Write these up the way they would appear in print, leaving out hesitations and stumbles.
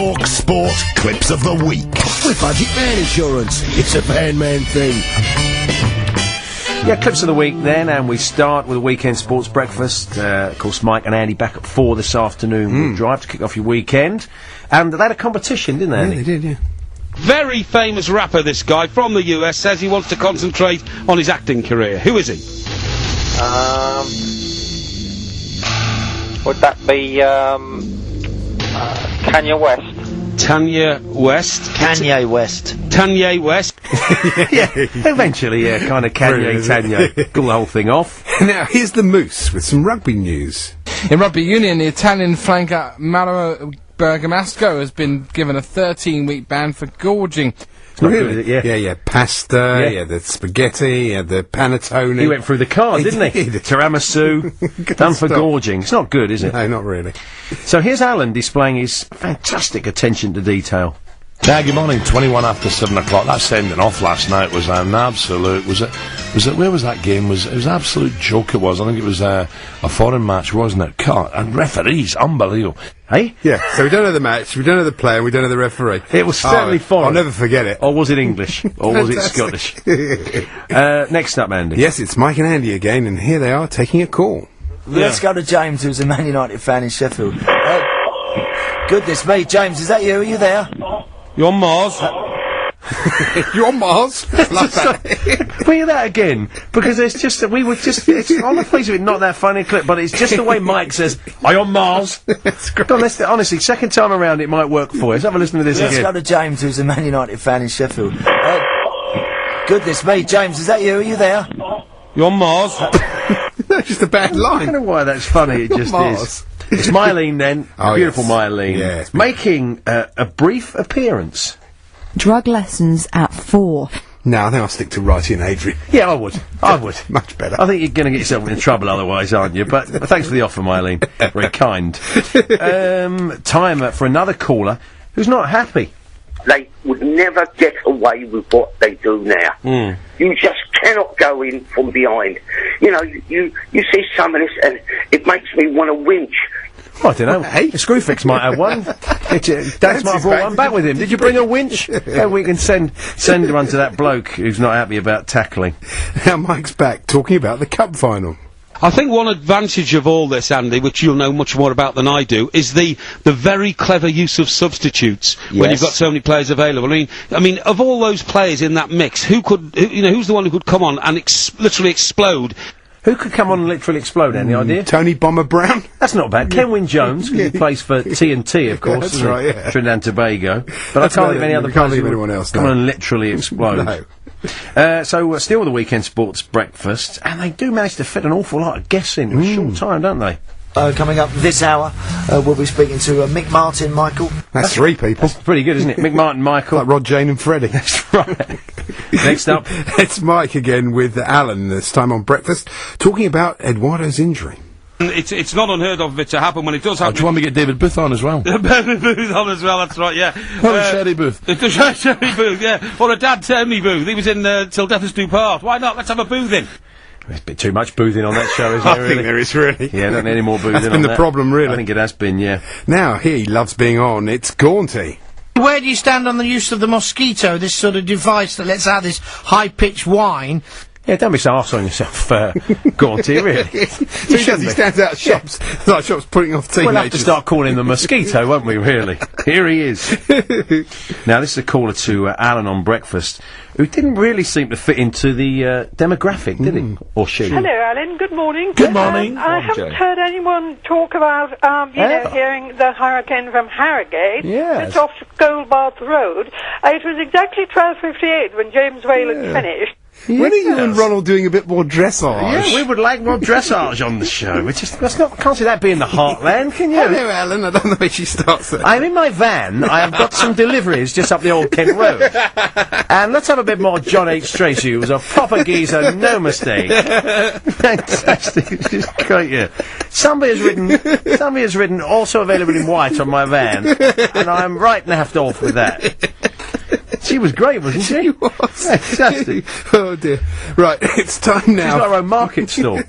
Talksport clips of the week. With Budget Man Insurance. It's a man thing. Yeah, clips of the week then, and we start with a weekend sports breakfast. Of course, Mike and Andy back at 4 this afternoon with Drive to kick off your weekend. And they had a competition, didn't they, Andy? Yeah, they did, yeah. Very famous rapper, this guy, from the US, says he wants to concentrate on his acting career. Who is he? Would that be, Kanye West? Kanye West. Kanye West. Kanye West. Yeah, eventually, yeah, kind of Tanya. Pull the whole thing off. Now, here's the Moose with some rugby news. In rugby union, the Italian flanker Mauro Bergamasco has been given a 13-week ban for gorging. Really? Is it? Yeah. Yeah, pasta, the spaghetti, the panettone. He went through the card, didn't he? Tiramisu, done for gorging. It's not good, is it? No, not really. So here's Alan displaying his fantastic attention to detail. Yeah, good morning. 21 after 7 o'clock. That sending off last night was an absolute. Was it? Where was that game? It was an absolute joke. It was. I think it was a foreign match, wasn't it? God, and referees, unbelievable. Hey? Yeah. So we don't know the match, we don't know the player, we don't know the referee. It was certainly foreign. I'll never forget it. Or was it English? Or was it Scottish? Next up, Andy. Yes, it's Mike and Andy again, and here they are taking a call. Let's go to James, who's a Man United fan in Sheffield. Goodness me, James, is that you? Are you there? You're on Mars. You're on Mars? Love that. Hear that again, because it's just that we were just, it's on the face of it not that funny clip, but it's just the way Mike says, "Are you on Mars?" That's great. God, honestly, second time around it might work for you. Let's have a listen to this Let's again. go to James, who's a Man United fan in Sheffield. Goodness me, James, is that you? Are you there? You're on Mars. That's just a bad line. I don't know why that's funny, it just Mars. is. It's Mylene then, beautiful Mylene, Yes. making a brief appearance. Drug lessons at 4. No, I think I'll stick to Righty and Adrian. Yeah, I would. Much better. I think you're going to get yourself into trouble otherwise, aren't you? But thanks for the offer, Mylene. Very kind. Time for another caller who's not happy. They would never get away with what they do now. You just cannot go in from behind. You know, you see some of this and it makes me want to winch. I don't know. Hey? Screwfix might have one. Dance might have brought one back with him. Did you bring a winch? Yeah, we can send one to that bloke who's not happy about tackling. Now Mike's back talking about the cup final. I think one advantage of all this, Andy, which you'll know much more about than I do, is the very clever use of substitutes when you've got so many players available. I mean, of all those players in that mix, who's the one who could come on and literally explode? Who could come on and literally explode? Any idea? Tony Bomber Brown? That's not bad. Kenwyn Jones, because he plays for TNT, of course. That's right, yeah. Trinidad and Tobago. But I can't think of any other players. Can't think of anyone else. Come on and literally explode. No. So still with the weekend sports breakfast, and they do manage to fit an awful lot of guests in a short time, don't they? Coming up this hour, we'll be speaking to Mick Martin, Michael. That's 3 people. That's pretty good, isn't it? Mick Martin, Michael. Like Rod, Jane and Freddie. That's right. Next up, it's Mike again with Alan, this time on breakfast, talking about Eduardo's injury. It's not unheard of it to happen when it does happen. Do you want me to get David Booth on as well? David Booth on as well, that's right, yeah. Sherry Booth. Sherry Booth, yeah. Or a Dad Turney Booth. He was in Till Death Us Do Part. Why not? Let's have a booth in. There's a bit too much boothing on that show, isn't there, really? I think there is, really. Yeah, don't need any more boothing on that. That's been the problem, really. I think it has been, yeah. Now, he loves being on. It's Gaunty. Where do you stand on the use of the mosquito, this sort of device that lets out this high-pitched whine? Yeah, don't be so arse on yourself, Gaunty, really. He stands out shops, like shops putting off teenagers. We'll have to start calling him the mosquito, won't we, really? Here he is. Now, this is a caller to Alan on breakfast, who didn't really seem to fit into the demographic, did he? Or she? Hello, Alan. Good morning. Good morning. I haven't heard anyone talk about, hearing the hurricane from Harrogate. Yes. It's off Goldbath Road. It was exactly 12:58 when James Whalen finished. When are you and Ronald doing a bit more dressage? Yeah, we would like more dressage on the show. Can't see that being the heartland, can you? Hello, Alan. I don't know where she starts it. I'm in my van. I have got some deliveries just up the old Kent Road. And let's have a bit more John H. Tracy, who was a proper geezer, no mistake. Fantastic. It's great, yeah. Somebody has written also available in white on my van, and I'm right naffed off with that. She was great, wasn't she? She was. Fantastic. Oh dear. Right, it's time now. She's got her own market stall.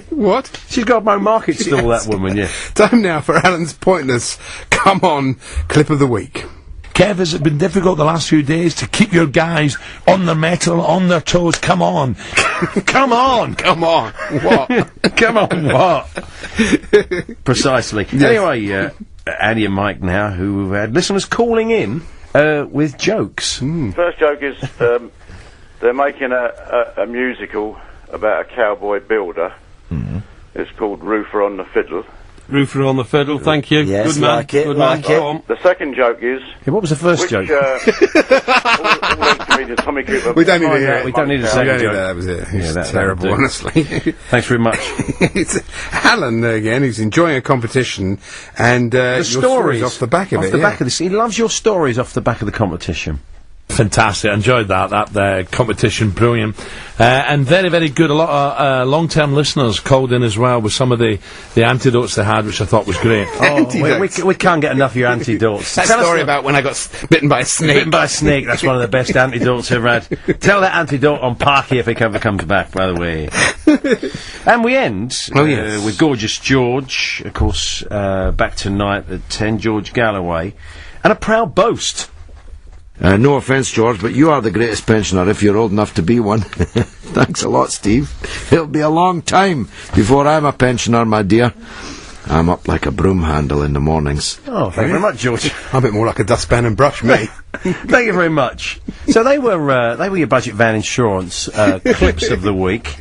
What? She's got her own market stall, that woman, yeah. Time now for Alan's pointless Come on, clip of the week. Kev, has it been difficult the last few days to keep your guys on their mettle, on their toes? Come on. Come on. Come on. What? Come on, what? Precisely. Yes. Anyway, Andy and Mike now, who had listeners calling in with jokes. First joke is they're making a musical about a cowboy builder. It's called Roofer on the Fiddle. Roofer on the Fiddle, thank you. Yes, Good man. like it, Good like man. it. Go on. The second joke is... What was the first joke? all those comedians, Tommy Cooper... We don't need to hear it. We don't need a We second don't need joke. that. That was it. It's that terrible, would do. honestly. Thanks very much. It's Alan again, who's enjoying a competition, and your stories off the back of off it. the back of this. He loves your stories off the back of the competition. Fantastic. Enjoyed that competition, brilliant. And very, very good. A lot of long-term listeners called in as well with some of the antidotes they had, which I thought was great. We can't get enough of your antidotes. That story about when I got bitten by a snake. Bitten by a snake, that's one of the best antidotes ever had. Tell that antidote on Parky if it ever comes back, by the way. And we end with Gorgeous George, of course, back tonight at 10, George Galloway, and a proud boast. No offence, George, but you are the greatest pensioner if you're old enough to be one. Thanks a lot, Steve. It'll be a long time before I'm a pensioner, my dear. I'm up like a broom handle in the mornings. Oh, thank you very much, George. I'm a bit more like a dustpan and brush, me. Thank you very much. So they were your Budget Van Insurance clips of the week.